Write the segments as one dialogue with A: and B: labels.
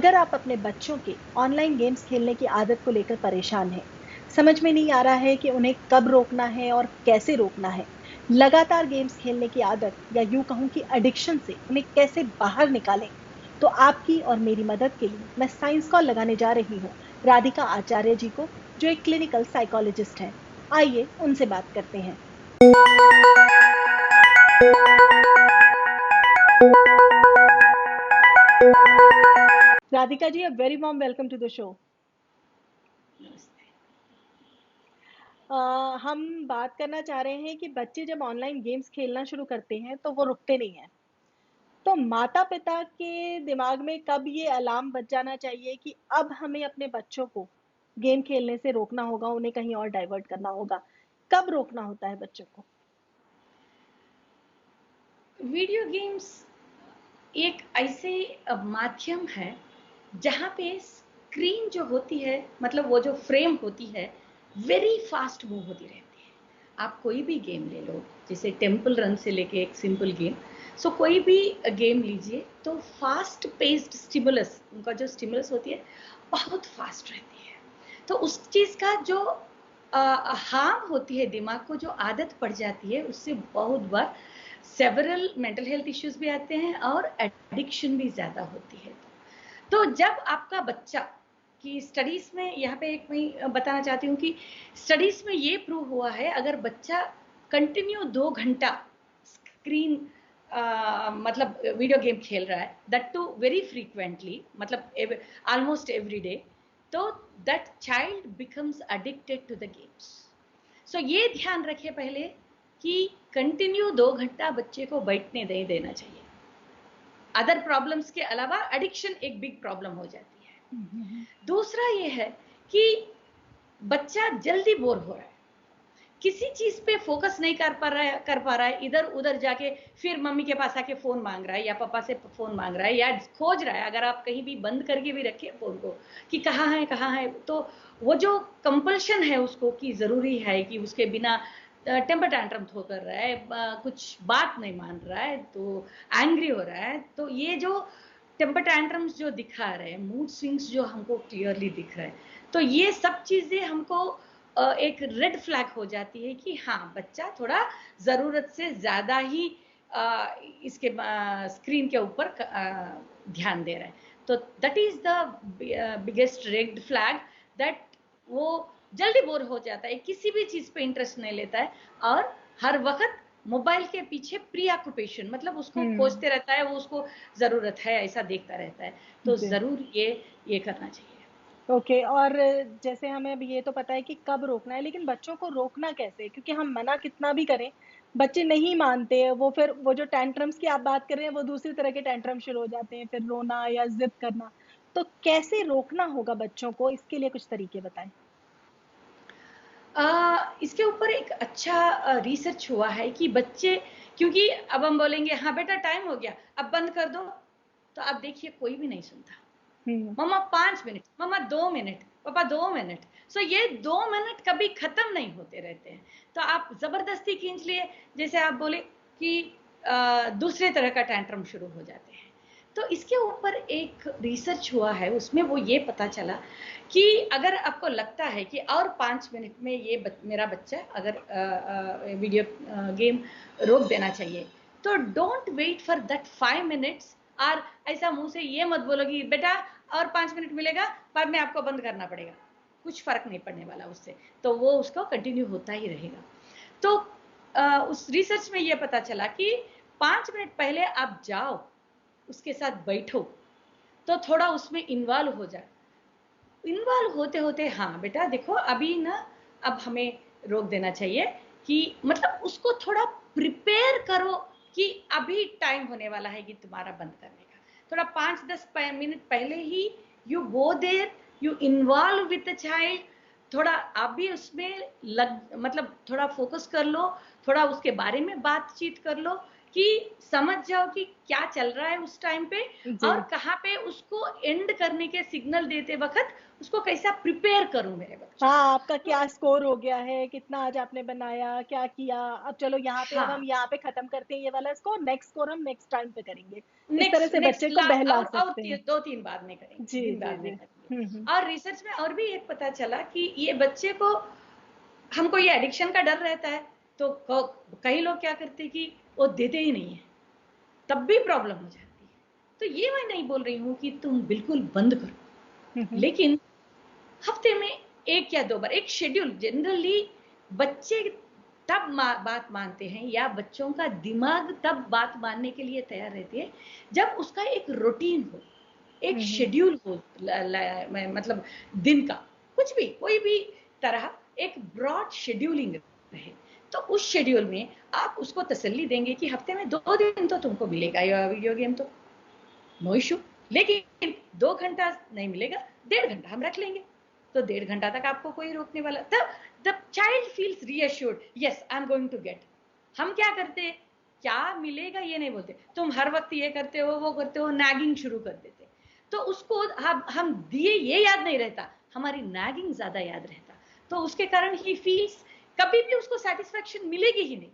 A: अगर आप अपने बच्चों के ऑनलाइन गेम्स खेलने की आदत को लेकर परेशान हैं, समझ में नहीं आ रहा है कि उन्हें कब रोकना है और कैसे रोकना है, लगातार गेम्स खेलने की आदत या यूं कहूं कि एडिक्शन से उन्हें कैसे बाहर निकालें, तो आपकी और मेरी मदद के लिए मैं साइंस कॉल लगाने जा रही हूँ राधिका आचार्य जी को, जो एक क्लिनिकल साइकोलॉजिस्ट हैं। आइए उनसे बात करते हैं। Radhika ji, a very warm welcome to the show. अ, हम बात करना चाह रहे हैं कि बच्चे जब ऑनलाइन गेम्स खेलना शुरू करते हैं तो वो रुकते नहीं हैं। तो माता-पिता के दिमाग में कब ये अलार्म बज जाना चाहिए कि अब हमें अपने बच्चों को गेम खेलने से रोकना होगा, उन्हें कहीं और डाइवर्ट करना होगा। कब रोकना होता है बच्चों को?
B: वीडियो गेम्स एक ऐसे माध्यम है जहाँ पे स्क्रीन जो होती है, मतलब वो जो फ्रेम होती है, वेरी फास्ट मूव होती रहती है। आप कोई भी गेम ले लो, जैसे टेम्पल रन से लेके एक सिंपल गेम, सो कोई भी गेम लीजिए तो फास्ट पेस्ड स्टिमुलस, उनका जो स्टिमुलस होती है बहुत फास्ट रहती है। तो उस चीज़ का जो हार्म होती है, दिमाग को जो आदत पड़ जाती है, उससे बहुत बार सेवरल मेंटल हेल्थ इश्यूज भी आते हैं और एडिक्शन भी ज़्यादा होती है। तो जब आपका बच्चा कि स्टडीज़ में, यहाँ पे एक मैं बताना चाहती हूँ कि स्टडीज़ में ये प्रूव हुआ है, अगर बच्चा कंटिन्यू 2 घंटा स्क्रीन मतलब वीडियो गेम खेल रहा है, दैट टू वेरी फ्रीक्वेंटली, मतलब ऑलमोस्ट एवरी डे, तो that child becomes addicted to the games. So ये ध्यान रखिए पहले कि कंटिन्यू 2 घंटा बच्चे को बैठने नहीं देना चाहिए। अदर प्रॉब्लम्स के अलावा एडिक्शन एक बिग प्रॉब्लम हो जाती है। दूसरा ये है कि बच्चा जल्दी बोर हो रहा है, किसी चीज पे फोकस नहीं कर पा रहा है, इधर उधर जाके फिर मम्मी के पास आके फोन मांग रहा है या पापा से फोन मांग रहा है या खोज रहा है। अगर आप कहीं भी बंद करके भी रखे फोन को कि कहाँ है, तो वो जो कंपल्शन है उसको कि जरूरी है कि उसके बिना टेम्पर टैंट्रम थ्रो कर रहा है, कुछ बात नहीं मान रहा है, तो एंग्री हो रहा है, तो ये जो टेम्पर टैंट्रम्स जो दिखा रहे हैं, मूड स्विंग्स जो हमको क्लियरली दिख रहा है, तो ये सब चीजें हमको एक रेड फ्लैग हो जाती है कि हाँ, बच्चा थोड़ा ज़रूरत से ज़्यादा ही इसके स्क्रीन के ऊपर ध्यान दे रहा है। तो that is the biggest red flag, that वो जल्दी बोर हो जाता है, किसी भी चीज़ पे इंटरेस्ट नहीं लेता है और हर वक्त मोबाइल के पीछे प्री ऑक्यूपेशन, मतलब उसको खोजते रहता है, वो उसको ज़रूरत है ऐसा देखता रहता है। तो
A: जी।
B: ज़रूर ये करना चाहिए।
A: ओके। और जैसे हमें अब ये तो पता है कि कब रोकना है, लेकिन बच्चों को रोकना कैसे? क्योंकि हम मना कितना भी करें, बच्चे नहीं मानते हैं। वो फिर वो जो टेंट्रम्स की आप बात कर रहे हैं, वो दूसरी तरह के टेंट्रम शुरू हो जाते हैं, फिर रोना या ज़िद करना। तो कैसे रोकना होगा बच्चों को? इसके लिए कुछ तरीके बताएँ।
B: इसके ऊपर एक अच्छा रिसर्च हुआ है कि बच्चे, क्योंकि अब हम बोलेंगे हाँ बेटा टाइम हो गया अब बंद कर दो, तो आप देखिए कोई भी नहीं सुनता।
A: हुँ।
B: मम्मा 5 मिनट, मम्मा 2 मिनट, पापा 2 मिनट। सो ये 2 मिनट कभी खत्म नहीं होते रहते हैं। तो आप जबरदस्ती खींच लिए, जैसे आप बोले कि दूसरे तरह का टैंट्रम शुरू हो जाते हैं। तो इसके ऊपर एक रिसर्च हुआ है, उसमें वो ये पता चला कि अगर आपको लगता है कि और 5 मिनट में मेरा बच्चा अगर वीडियो गेम रोक देना चाहिए, तो don't wait for that 5 minutes. और ऐसा मुंह से ये मत बोलो कि बेटा और 5 मिनट मिलेगा, बाद में आपको बंद करना पड़ेगा, कुछ फर्क नहीं पड़ने वाला उससे, तो वो उसको कंटिन्यू होता ही रहेगा। तो उस रिसर्च में ये पता चला कि 5 मिनट पहले आप जाओ, उसके साथ बैठो, तो थोड़ा उसमें इन्वॉल्व हो जाए। इन्वॉल्व होते होते हाँ बेटा देखो अभी ना, अब हमें रोक देना चाहिए, कि मतलब उसको थोड़ा प्रिपेयर करो कि अभी टाइम होने वाला है कि तुम्हारा बंद करने का। थोड़ा 5-10 मिनट पहले ही you go there, you involve with the child, थोड़ा आप भी उसमें मतलब थोड़ा फोकस कर लो, थोड़ा उसके बारे में बातचीत कर लो कि समझ जाओ कि क्या चल रहा है उस टाइम पे,
A: जी।
B: और कहाँ पे उसको एंड करने के सिग्नल देते वक़्त उसको कैसा प्रिपेयर करूँ मेरे बच्चों को।
A: हाँ, आपका
B: तो
A: क्या स्कोर हो गया है, कितना आज आपने बनाया, क्या किया, अब चलो यहाँ पे अब
B: हाँ,
A: हम यहाँ पे खत्म करते हैं ये वाला स्कोर, नेक्स्ट स्कोर हम नेक्स्ट टाइम पे करेंगे। इस तरह
B: नेक्स्ट
A: से
B: नेक्स्ट
A: बच्चे को
B: लास्ट
A: बहला
B: और
A: सकते हैं।
B: 2-3 बाद में करेंगे,
A: जी,
B: दिन
A: जी,
B: बाद में
A: जी।
B: करेंगे।
A: हुँ।
B: और रिसर्च में और भी एक पता चला कि ये बच्चे को, हमको ये एडिक्शन का डर रहता है, तो कई लोग क्या करते हैं कि वो देते ही नहीं है, तब भी प्रॉब्लम हो जाती है। तो ये मैं नहीं बोल रही हूँ कि तुम बिल्कुल बंद करो,
A: हुँ, हुँ।
B: लेकिन हफ्ते में 1 या 2 बार एक शेड्यूल, जनरली बच्चे तब बात मानते हैं, या बच्चों का दिमाग तब बात मानने के लिए तैयार रहती है जब उसका एक रूटीन हो, एक
A: हुँ, हुँ।
B: शेड्यूल हो, मतलब दिन का कुछ भी, कोई भी तरह एक ब्रॉड शेड्यूलिंग रहे। तो उस शेड्यूल में आप उसको तसल्ली देंगे कि हफ्ते में 2 दिन तो तुमको मिलेगा या वीडियो गेम, तो नो इश्यू, लेकिन 2 घंटा नहीं मिलेगा, 1.5 घंटा हम रख लेंगे। तो 1.5 घंटा तक आपको कोई रोकने वाला, तब the child feels reassured, yes I am going to get. हम क्या करते हैं, क्या मिलेगा ये नहीं बोलते, तुम हर वक्त ये करते हो वो करते हो, नैगिंग शुरू कर देते। तो उसको हम दिए ये याद नहीं रहता, हमारी नैगिंग ज्यादा याद रहता। तो उसके कारण ही फील्स, कभी भी उसको सेटिस्फेक्शन मिलेगी ही नहीं,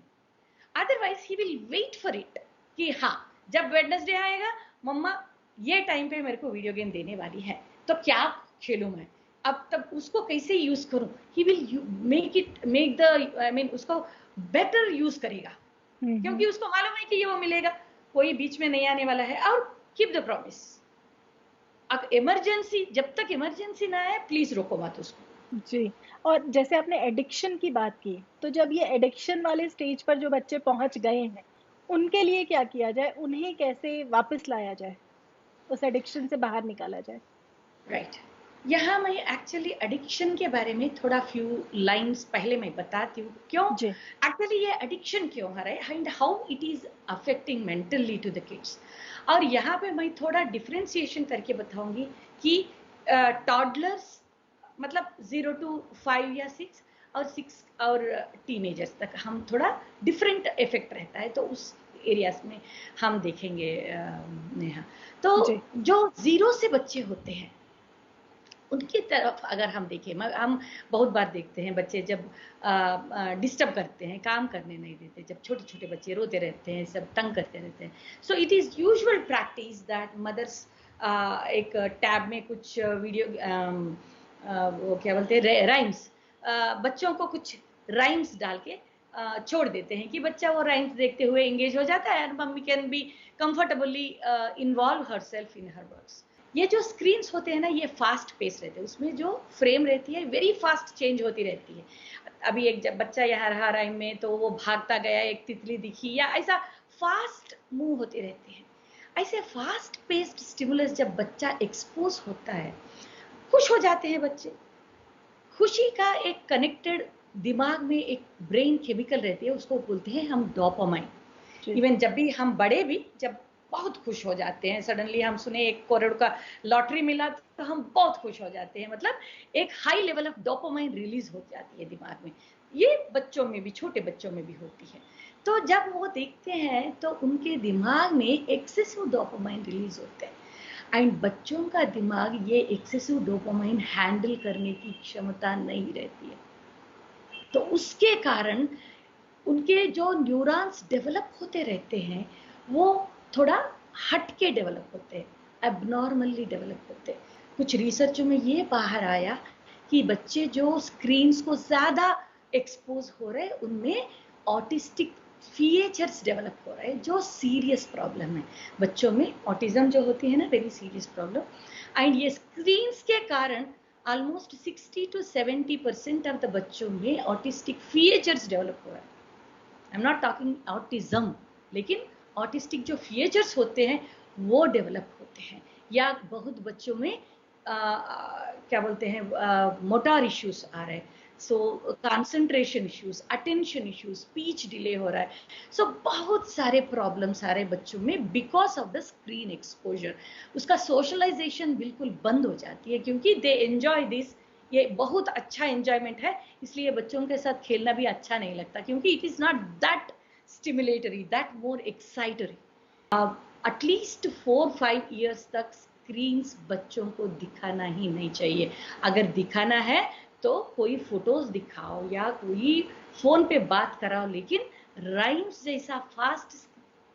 B: otherwise he will wait for it कि हाँ, जब वेडनेसडे आएगा, मम्मा ये टाइम पे मेरे को वीडियो गेम देने वाली है, तो क्या खेलूं मैं, अब तब उसको कैसे यूज करूं, he will make the, I mean उसको बेटर यूज करेगा,
A: हुँ,
B: क्योंकि
A: हुँ।
B: उसको मालूम है कि ये वो मिलेगा, कोई बीच में नहीं आने वाला है। और कीप द प्रॉमिस, अब इमरजेंसी, जब तक इमरजेंसी ना आए प्लीज रोको मत उसको।
A: जी, और जैसे आपने एडिक्शन की बात की, तो जब ये एडिक्शन वाले स्टेज पर जो बच्चे पहुँच गए हैं, उनके लिए क्या किया जाए? उन्हें कैसे वापस लाया जाए? उस एडिक्शन से बाहर निकाला जाए?
B: राइट, यहाँ मैं एक्चुअली एडिक्शन के बारे में थोड़ा फ्यू लाइंस पहले मैं बताती हूँ, क्यों
A: जी।
B: एक्चुअली ये एडिक्शन क्यों है and how it is affecting mentally to the kids. और यहाँ पे मैं थोड़ा डिफरेंशिएशन करके बताऊंगी कि टॉडलर्स, मतलब 0 to 5 या 6, और 6 और टीनेजर्स तक हम थोड़ा डिफरेंट इफेक्ट रहता है, तो उस एरियाज में हम देखेंगे नेहा। तो
A: जी।
B: जो 0 से बच्चे होते हैं उनकी तरफ अगर हम देखें, हम बहुत बार देखते हैं बच्चे जब डिस्टर्ब करते हैं, काम करने नहीं देते, जब छोटे छोटे बच्चे रोते रहते हैं, सब तंग करते रहते हैं, so it is usual practice that mothers एक टैब में कुछ वीडियो, वो क्या बोलते हैं, राइम्स, बच्चों को कुछ राइम्स डाल के छोड़ देते हैं कि बच्चा वो राइम्स देखते हुए एंगेज हो जाता है, and mummy can be comfortably involve her self in her works. ये जो स्क्रीन्स होते हैं ना, ये फास्ट पेस रहते हैं, उसमें जो फ्रेम रहती है वेरी फास्ट चेंज होती रहती है। अभी एक जब बच्चा यहाँ रहा राइम में, तो वो भागता गया, एक तितली दिखी, या ऐसा फास्ट मूव होती रहती है। ऐसे फास्ट पेस्ड स्टिमुलस जब बच्चा एक्सपोज होता है, खुश हो जाते हैं बच्चे। खुशी का एक कनेक्टेड दिमाग में एक ब्रेन केमिकल रहती है, उसको बोलते हैं हम डोपामाइन।
A: जी।
B: इवन जब भी हम बड़े भी जब बहुत खुश हो जाते हैं, सडनली हम सुने 1 करोड़ का लॉटरी मिला, तो हम बहुत खुश हो जाते हैं, मतलब एक high level of dopamine release हो जाती है दिमाग में। ये बच्चों में भी, छोटे बच्चों में भी होती है। तो जब वो देखते हैं तो उनके दिमाग में एक्सेसिव डोपामाइन रिलीज होते हैं, एंड बच्चों का दिमाग ये एक्सेसिव डोपामाइन हैंडल करने की क्षमता नहीं रहती है। तो उसके कारण उनके जो न्यूरॉन्स डेवलप होते रहते हैं, वो थोड़ा हटके डेवलप होते हैं, एबनॉर्मली डेवलप होते हैं। कुछ रिसर्च में ये बाहर आया कि बच्चे जो स्क्रीन्स को ज़्यादा एक्सपोज हो रहे हैं, उनमें ऑटिस्टिक फीचर्स डेवलप हो रहे हैं, जो सीरियस प्रॉब्लम है बच्चों में। ऑटिज्म जो होती है ना, वेरी सीरियस प्रॉब्लम। एंड ये स्क्रीन्स के कारण ऑलमोस्ट 60 to 70% ऑफ द बच्चों में ऑटिस्टिक फीचर्स डेवलप हो रहा है। I am not talking autism, लेकिन ऑटिस्टिक जो फीचर्स होते हैं वो डेवलप होते हैं। या बहुत बच्चों में क्या बोलते हैं, मोटर इश्यूज आ रहे हैं, so concentration issues, attention issues, speech delay हो रहा है। सो बहुत सारे प्रॉब्लम्स आ रहे हैं बच्चों में because of the screen exposure. उसका सोशलाइजेशन बिल्कुल बंद हो जाती है, क्योंकि दे एंजॉय दिस, ये बहुत अच्छा एंजॉयमेंट है, इसलिए बच्चों के साथ खेलना भी अच्छा नहीं लगता, क्योंकि it is not that stimulatory, that more excitatory. At least 4-5 years तक स्क्रीन्स बच्चों को दिखाना ही नहीं चाहिए। अगर दिखाना है तो कोई फोटोज दिखाओ या कोई फोन पे बात कराओ, लेकिन राइम्स जैसा फास्ट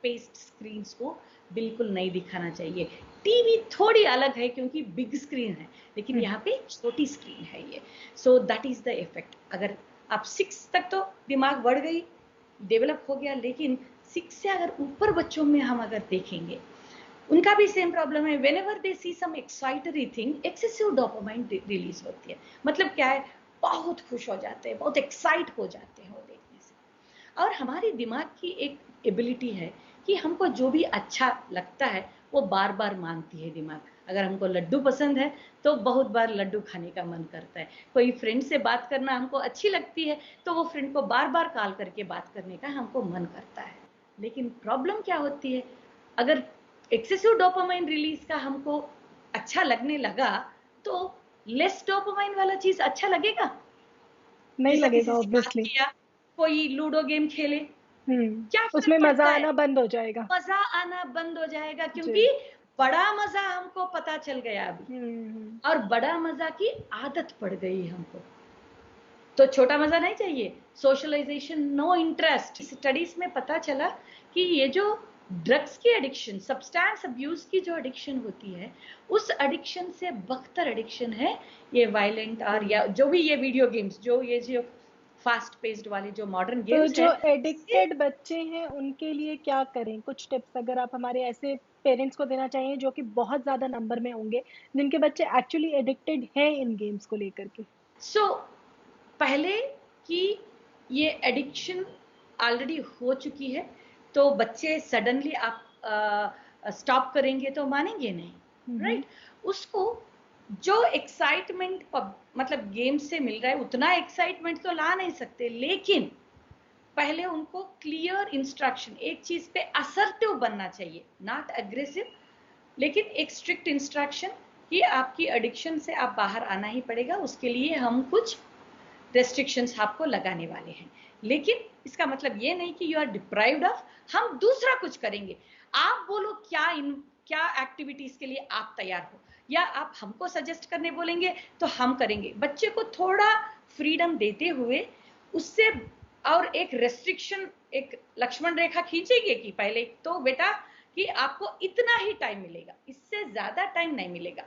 B: पेस्ड स्क्रीन्स को बिल्कुल नहीं दिखाना चाहिए। टीवी थोड़ी अलग है क्योंकि बिग स्क्रीन है, लेकिन यहाँ पे छोटी स्क्रीन है ये। So that is the effect. अगर आप 6 तक तो दिमाग बढ़ गई, डेवलप हो गया, लेकिन 6 से अगर ऊपर बच्चों में हम अगर देखेंगे, उनका भी सेम प्रॉब्लम है। Whenever they see some excitatory thing, excessive dopamine release होती है। मतलब क्या है, बहुत खुश हो जाते हैं, बहुत एक्साइट हो जाते हैं वो देखने से। और हमारी दिमाग की एक एबिलिटी है कि हमको जो भी अच्छा लगता है वो बार बार मांगती है दिमाग। अगर हमको लड्डू पसंद है तो बहुत बार लड्डू खाने का मन करता है। कोई फ्रेंड से बात करना हमको अच्छी लगती है तो वो फ्रेंड को बार बार कॉल करके बात करने का हमको मन करता है। लेकिन प्रॉब्लम क्या होती है, अगर एक्सेसिव डोपामाइन रिलीज का हमको अच्छा लगने लगा तो लेस डोपामाइन वाला चीज अच्छा लगेगा?
A: नहीं
B: जैसा
A: लगेगा
B: किसी से बात
A: ऑब्वियसली।
B: किया, कोई लूडो गेम खेले, क्या
A: उसमें
B: फर्क
A: मजा
B: पड़ता है?
A: आना बंद हो जाएगा।
B: मजा आना बंद हो जाएगा,
A: जी।
B: क्योंकि बड़ा मजा हमको पता चल गया अभी,
A: हम्म।
B: और बड़ा मजा की आदत पड़ गई हमको। तो छोटा मजा नहीं चाहिए। Socialisation, no interest. स्टडीज में पता चला कि ये जो ड्रग्स की एडिक्शन, सब्सटेंस अब्यूज की जो एडिक्शन होती है, उस एडिक्शन से बदतर एडिक्शन है ये वायलेंट, और या जो भी ये वीडियो गेम्स, जो फास्ट पेस्ड वाले जो मॉडर्न
A: तो
B: गेम्स
A: जो
B: है, इससे
A: एडिक्टेड बच्चे हैं उनके लिए क्या करें? कुछ टिप्स अगर आप हमारे ऐसे पेरेंट्स को देना चाहिए जो कि बहुत ज्यादा नंबर में होंगे, जिनके बच्चे एक्चुअली एडिक्टेड हैं इन गेम्स को लेकर के।
B: सो पहले कि ये एडिक्शन ऑलरेडी हो चुकी है, तो बच्चे सडनली आप स्टॉप करेंगे तो मानेंगे नहीं,
A: हम्म।
B: राइट? उसको जो एक्साइटमेंट मतलब गेम से मिल रहा है, उतना एक्साइटमेंट तो ला नहीं सकते, लेकिन पहले उनको क्लियर इंस्ट्रक्शन, एक चीज पे असर्टिव बनना चाहिए, नॉट एग्रेसिव, लेकिन एक स्ट्रिक्ट इंस्ट्रक्शन कि आपकी एडिक्शन से आप बाहर आना ही पड़ेगा, उसके लिए हम कुछ रेस्ट्रिक्शंस आपको लगाने वाले हैं। लेकिन इसका मतलब ये नहीं कि यू आर डिप्राइव्ड ऑफ, हम दूसरा कुछ करेंगे। आप बोलो क्या एक्टिविटीज के लिए आप तैयार हो, या आप हमको सजेस्ट करने बोलेंगे तो हम करेंगे। बच्चे को थोड़ा फ्रीडम देते हुए उससे, और एक रेस्ट्रिक्शन, एक लक्ष्मण रेखा खींचेंगे कि पहले तो बेटा कि आपको इतना ही टाइम मिलेगा, इससे ज्यादा टाइम नहीं मिलेगा।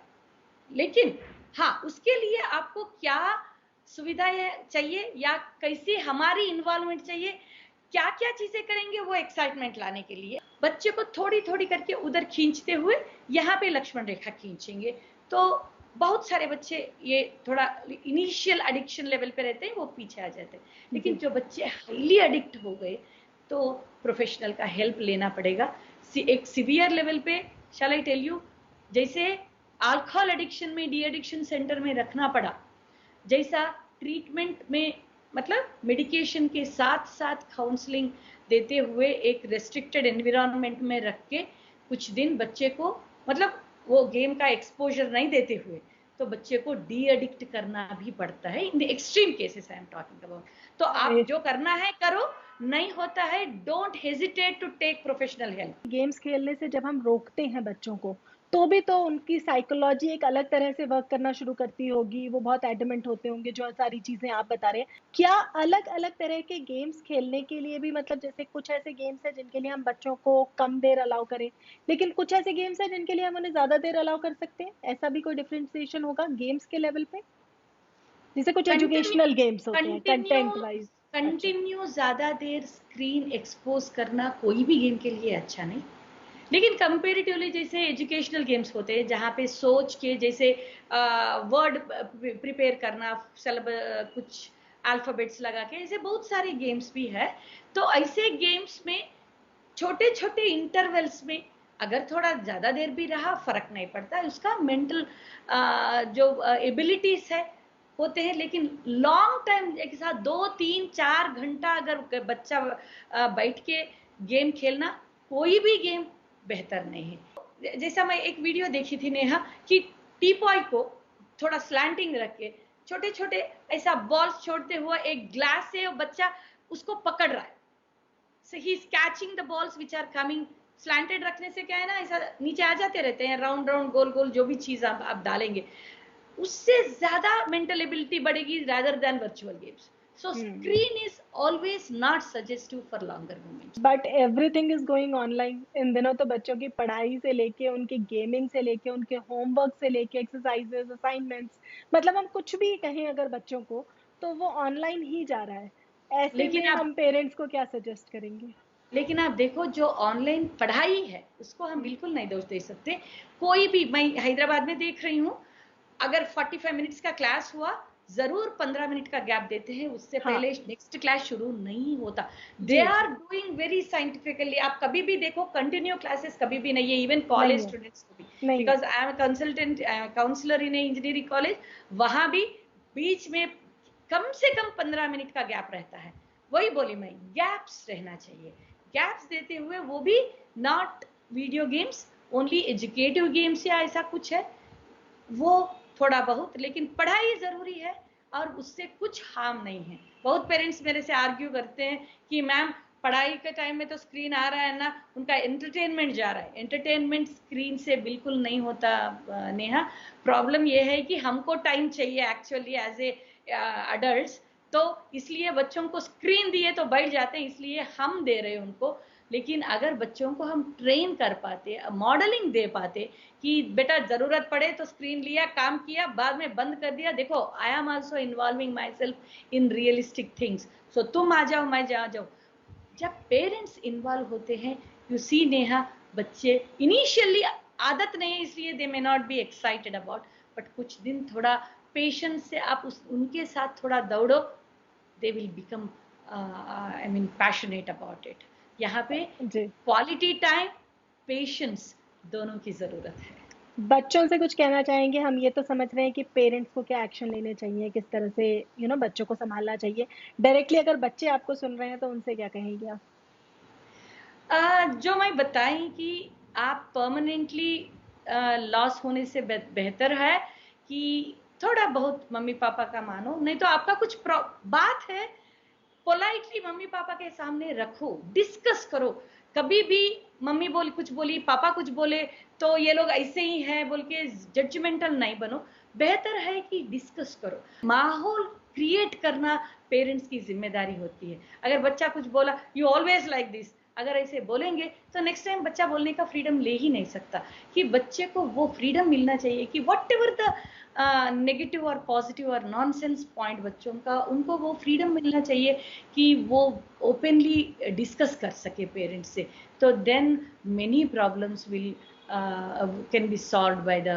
B: लेकिन हाँ, उसके लिए आपको क्या सुविधाएं चाहिए या कैसी हमारी इन्वॉल्वमेंट चाहिए, क्या क्या चीजें करेंगे वो एक्साइटमेंट लाने के लिए, बच्चे को थोड़ी थोड़ी करके उधर खींचते हुए यहाँ पे लक्ष्मण रेखा खींचेंगे। तो बहुत सारे बच्चे ये थोड़ा इनिशियल एडिक्शन लेवल पे रहते हैं, वो पीछे आ जाते हैं। लेकिन
A: जी।
B: जो बच्चे हाईली एडिक्ट हो गए तो प्रोफेशनल का हेल्प लेना पड़ेगा। एक सीवियर लेवल पे, शैल आई टेल यू, जैसे अल्कोहल एडिक्शन में डी एडिक्शन सेंटर में रखना पड़ा, जैसा ट्रीटमेंट में, मतलब मेडिकेशन के साथ साथ काउंसलिंग देते हुए एक रेस्ट्रिक्टेड एनवायरनमेंट में रख के कुछ दिन बच्चे को, मतलब वो गेम का एक्सपोजर नहीं देते हुए, तो बच्चे को डी एडिक्ट करना भी पड़ता है in the extreme cases I am talking about. तो आप जो करना है करो, नहीं होता है don't hesitate to take professional help.
A: Games खेलने से जब हम रोकते हैं बच्चों को, तो भी तो उनकी साइकोलॉजी एक अलग तरह से वर्क करना शुरू करती होगी। वो बहुत एडमेंट होते होंगे, जो सारी चीजें आप बता रहे हैं। क्या अलग अलग तरह के गेम्स खेलने के लिए भी, मतलब जैसे कुछ ऐसे गेम्स हैं जिनके लिए हम बच्चों को कम देर अलाउ करें, लेकिन कुछ ऐसे गेम्स हैं जिनके लिए हम उन्हें ज्यादा देर अलाउ कर सकते हैं? ऐसा भी कोई डिफरेंशिएशन होगा गेम्स के लेवल पे? जैसे कुछ
B: कंटिन्यू
A: एजुकेशनल गेम्स होते हैं
B: कंटिन्यू
A: कंटेंट वाइज। अच्छा।
B: कंटिन्यू ज्यादा देर स्क्रीन एक्सपोज करना कोई भी गेम के लिए अच्छा नहीं। लेकिन कंपेरेटिवली जैसे एजुकेशनल गेम्स होते हैं जहाँ पे सोच के, जैसे वर्ड प्रिपेयर करना, कुछ अल्फाबेट्स लगा के, ऐसे बहुत सारे गेम्स भी है। तो ऐसे गेम्स में छोटे छोटे इंटरवल्स में अगर थोड़ा ज्यादा देर भी रहा फर्क नहीं पड़ता, उसका मेंटल जो एबिलिटीज है होते हैं। लेकिन लॉन्ग टाइम एक साथ 2-3-4 घंटा अगर बच्चा बैठ के गेम खेलना, कोई भी गेम बेहतर नहीं है। जैसा मैं एक वीडियो देखी थी नेहा, कि टीपॉय को थोड़ा स्लैंटिंग रख के छोटे छोटे ऐसा बॉल्स छोड़ते हुए एक ग्लास से बच्चा उसको पकड़ रहा है, so he is catching the balls which are coming. Slanted रखने से क्या है ना, ऐसा नीचे आ जाते रहते हैं, राउंड राउंड गोल गोल जो भी चीज आप डालेंगे, उससे ज्यादा मेंटल एबिलिटी बढ़ेगी rather than virtual games. So screen is always not suggestive for longer moments.
A: But everything is going online in दिनों, तो बच्चों की पढ़ाई से लेके उनकी गेमिंग से लेके उनके होमवर्क से लेके एक्सरसाइजेस असाइनमेंट्स, मतलब हम कुछ भी कहें अगर बच्चों को, तो वो ऑनलाइन ही जा रहा है। ऐसे
B: लेकिन
A: में
B: आप
A: हम पेरेंट्स को क्या सजेस्ट करेंगे?
B: लेकिन आप देखो, जो ऑनलाइन पढ़ाई है उसको हम बिल्कुल नहीं दोष दे सकते। कोई भी, मैं हैदराबाद में देख रही हूँ, अगर 45 मिनट्स का क्लास हुआ, जरूर 15 मिनट का गैप देते हैं, उससे
A: हाँ
B: पहले नेक्स्ट क्लास शुरू नहीं होता। They
A: ji
B: are
A: ji,
B: doing very scientifically. आप कभी भी देखो, कंटिन्यू क्लासेस कभी भी नहीं है, इवन
A: नहीं
B: कॉलेज
A: है,
B: स्टूडेंट्स को भी।
A: नहीं है।
B: Because I am consultant counsellor in engineering college, वहां भी बीच में कम से कम 15 मिनट का गैप रहता है। वही बोली मैं, गैप्स रहना चाहिए। गैप्स देते हुए, वो भी not video games, only educative games या ऐसा कुछ है वो, थोड़ा बहुत, लेकिन पढ़ाई जरूरी है और उससे कुछ हार्म नहीं है। बहुत पेरेंट्स मेरे से आर्ग्यू करते हैं कि मैम, पढ़ाई के टाइम में तो स्क्रीन आ रहा है ना, उनका एंटरटेनमेंट जा रहा है। एंटरटेनमेंट स्क्रीन से बिल्कुल नहीं होता नेहा। प्रॉब्लम यह है कि हमको टाइम चाहिए एक्चुअली एज ए अडल्ट, तो इसलिए बच्चों को स्क्रीन दिए तो बैठ जाते हैं, इसलिए हम दे रहे हैं उनको। लेकिन अगर बच्चों को हम ट्रेन कर पाते, मॉडलिंग दे पाते कि बेटा जरूरत पड़े तो स्क्रीन लिया, काम किया, बाद में बंद कर दिया, देखो I am also involving myself in realistic things, so तुम आ जाओ, मैं जा जाओ। जब पेरेंट्स इन्वॉल्व होते हैं, यू सी नेहा, बच्चे इनिशियली आदत नहीं है इसलिए they may not be excited about, but कुछ दिन थोड़ा पेशेंस से आप उनके साथ थोड़ा दौड़ो, they will become I mean passionate about it. यहाँ पे
A: जी,
B: क्वालिटी टाइम, पेशेंस, दोनों की जरूरत है।
A: बच्चों से कुछ कहना चाहेंगे? हम ये तो समझ रहे हैं कि पेरेंट्स को क्या एक्शन लेने चाहिए, किस तरह से बच्चों को सँभालना चाहिए। डायरेक्टली अगर बच्चे आपको सुन रहे हैं तो उनसे क्या कहेंगे आप?
B: जो मैं बताई कि आप परमानेंटली लॉस होने से बेहतर है कि थोड़ा बहुत मम्मी पापा का मानो, नहीं तो आपका कुछ बात है, पोलाइटली मम्मी पापा के सामने रखो, डिस्कस करो। कभी भी मम्मी बोली कुछ बोली, पापा कुछ बोले, तो ये लोग ऐसे ही हैं बोल के जजमेंटल नहीं बनो। बेहतर है कि डिस्कस करो। माहौल क्रिएट करना पेरेंट्स की जिम्मेदारी होती है। अगर बच्चा कुछ बोला, यू ऑलवेज लाइक दिस, अगर ऐसे बोलेंगे तो नेक्स्ट टाइम बच्चा बोलने का फ्रीडम ले ही नहीं सकता। कि बच्चे को वो फ्रीडम मिलना चाहिए कि वट एवर द नेगेटिव और पॉजिटिव और नॉनसेंस पॉइंट बच्चों का, उनको वो फ्रीडम मिलना चाहिए कि वो ओपनली डिस्कस कर सके पेरेंट्स से। तो then many problems will can be solved by the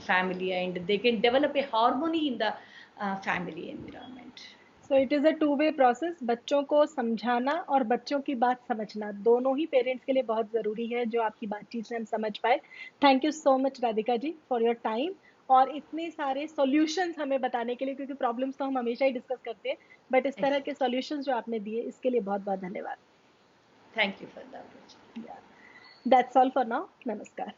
B: family, and they can develop a harmony in the family environment.
A: So it is a two way process. बच्चों को समझाना और बच्चों की बात समझना, दोनों ही पेरेंट्स के लिए बहुत ज़रूरी है, जो आपकी बातचीत से हम समझ पाए। Thank you so much Radhika ji for your time और इतने सारे सॉल्यूशंस हमें बताने के लिए, क्योंकि प्रॉब्लम्स तो हम हमेशा ही डिस्कस करते हैं, बट इस तरह के सॉल्यूशंस जो आपने दिए, इसके लिए बहुत-बहुत धन्यवाद।
B: Thank you for the opportunity.
A: या दैट्स ऑल फॉर नाउ। नमस्कार।